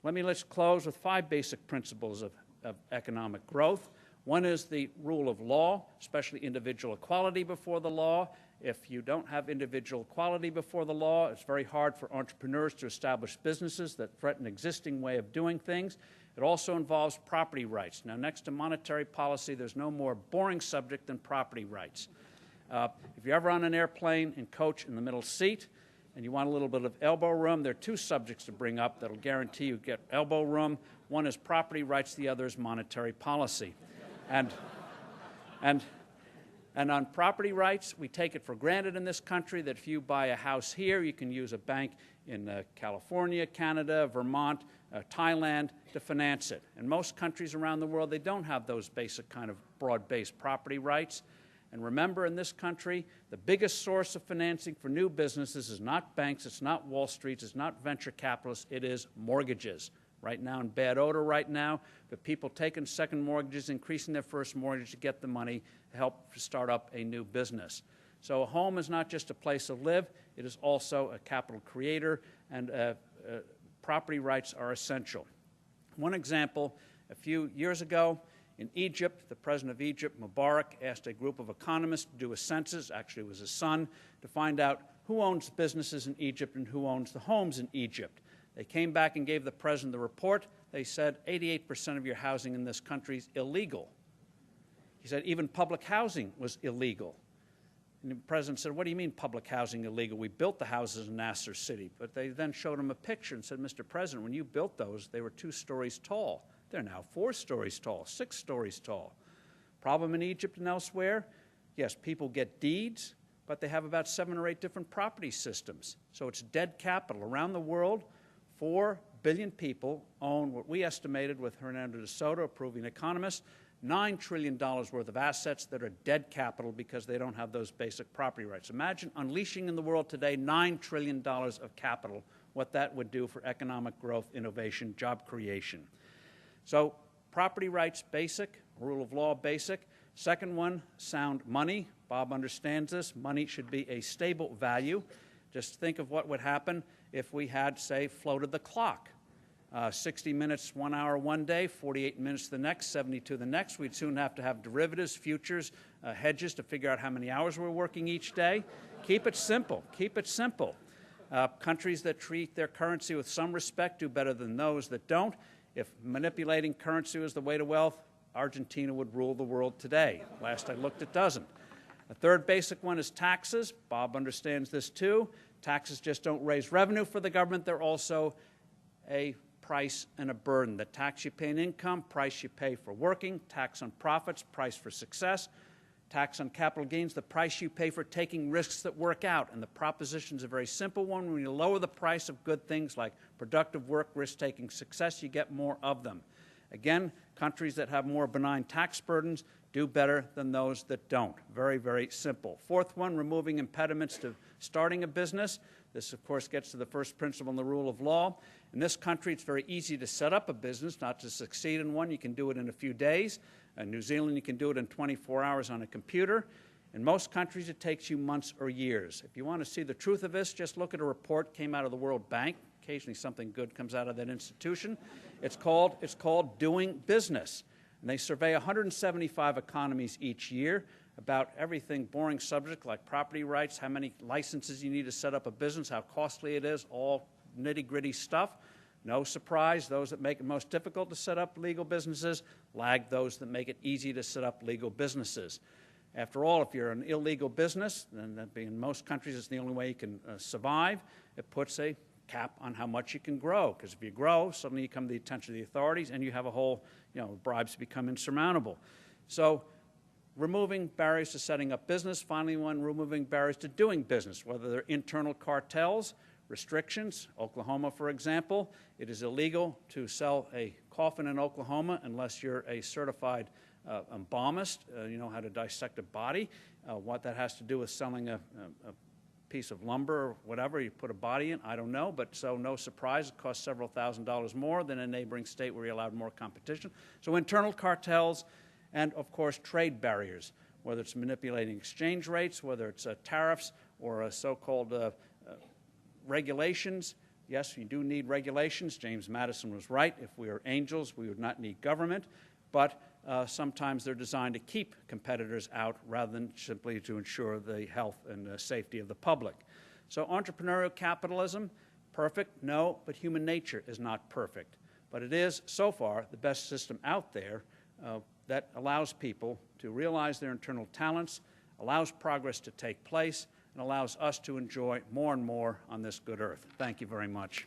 Let me let's close with 5 basic principles of economic growth. One is the rule of law, especially individual equality before the law. If you don't have individual equality before the law, it's very hard for entrepreneurs to establish businesses that threaten existing way of doing things. It also involves property rights. Now, next to monetary policy, there's no more boring subject than property rights. If you're ever on an airplane and coach in the middle seat and you want a little bit of elbow room, there are 2 subjects to bring up that will guarantee you get elbow room. One is property rights, the other is monetary policy. And on property rights, we take it for granted in this country that if you buy a house here, you can use a bank in California, Canada, Vermont, Thailand to finance it. In most countries around the world, they don't have those basic kind of broad-based property rights. And remember, in this country, the biggest source of financing for new businesses is not banks, it's not Wall Street, it's not venture capitalists, it is mortgages. Right now, in bad odor right now, but people taking second mortgages, increasing their first mortgage to get the money to help start up a new business. So a home is not just a place to live, it is also a capital creator, and property rights are essential. One example, a few years ago in Egypt, the president of Egypt, Mubarak, asked a group of economists to do a census, actually it was his son, to find out who owns businesses in Egypt and who owns the homes in Egypt. They came back and gave the president the report. They said 88% of your housing in this country is illegal. He said even public housing was illegal. And the president said, what do you mean public housing illegal? We built the houses in Nasser City. But they then showed him a picture and said, Mr. President, when you built those, they were 2 stories tall. They're now 4 stories tall, 6 stories tall. Problem in Egypt and elsewhere? Yes, people get deeds, but they have about 7 or 8 different property systems. So it's dead capital. Around the world, 4 billion people own what we estimated with Hernando de Soto, a Peruvian economist, $9 trillion worth of assets that are dead capital because they don't have those basic property rights. Imagine unleashing in the world today $9 trillion of capital, what that would do for economic growth, innovation, job creation. So property rights, basic. Rule of law, basic. Second one, sound money. Bob understands this. Money should be a stable value. Just think of what would happen if we had, say, floated the clock. 60 minutes, 1 hour one day, 48 minutes the next, 72 the next. We'd soon have to have derivatives, futures, hedges to figure out how many hours we're working each day. Keep it simple. Keep it simple. Countries that treat their currency with some respect do better than those that don't. If manipulating currency was the way to wealth, Argentina would rule the world today. Last I looked, it doesn't. A third basic one is taxes. Bob understands this too. Taxes just don't raise revenue for the government. They're also a price and a burden. The tax you pay on income, price you pay for working, tax on profits, price for success, tax on capital gains, the price you pay for taking risks that work out. And the proposition is a very simple one. When you lower the price of good things like productive work, risk-taking success, you get more of them. Again, countries that have more benign tax burdens do better than those that don't. Very, very simple. Fourth one, removing impediments to starting a business. This, of course, gets to the first principle in the rule of law. In this country, it's very easy to set up a business, not to succeed in one. You can do it in a few days. In New Zealand, you can do it in 24 hours on a computer. In most countries, it takes you months or years. If you want to see the truth of this, just look at a report that came out of the World Bank. Occasionally something good comes out of that institution. It's called Doing Business. And they survey 175 economies each year about everything, boring subject like property rights, how many licenses you need to set up a business, how costly it is, all nitty-gritty stuff. No surprise, those that make it most difficult to set up legal businesses lag those that make it easy to set up legal businesses. After all, if you're an illegal business, and that being in most countries it's the only way you can survive, it puts a cap on how much you can grow. Because if you grow, suddenly you come to the attention of the authorities and you have a whole, bribes become insurmountable. So removing barriers to setting up business. Finally, removing barriers to doing business, whether they're internal cartels, restrictions. Oklahoma, for example, it is illegal to sell a coffin in Oklahoma unless you're a certified embalmist, you know how to dissect a body. What that has to do with selling a piece of lumber or whatever you put a body in, I don't know, but so no surprise, it costs several $1,000s more than a neighboring state where you're allowed more competition. So internal cartels and, of course, trade barriers, whether it's manipulating exchange rates, whether it's tariffs or so-called regulations. Yes, we do need regulations. James Madison was right. If we were angels, we would not need government. But sometimes they're designed to keep competitors out rather than simply to ensure the health and safety of the public. So entrepreneurial capitalism, perfect? No, but human nature is not perfect. But it is, so far, the best system out there that allows people to realize their internal talents, allows progress to take place, and allows us to enjoy more and more on this good earth. Thank you very much.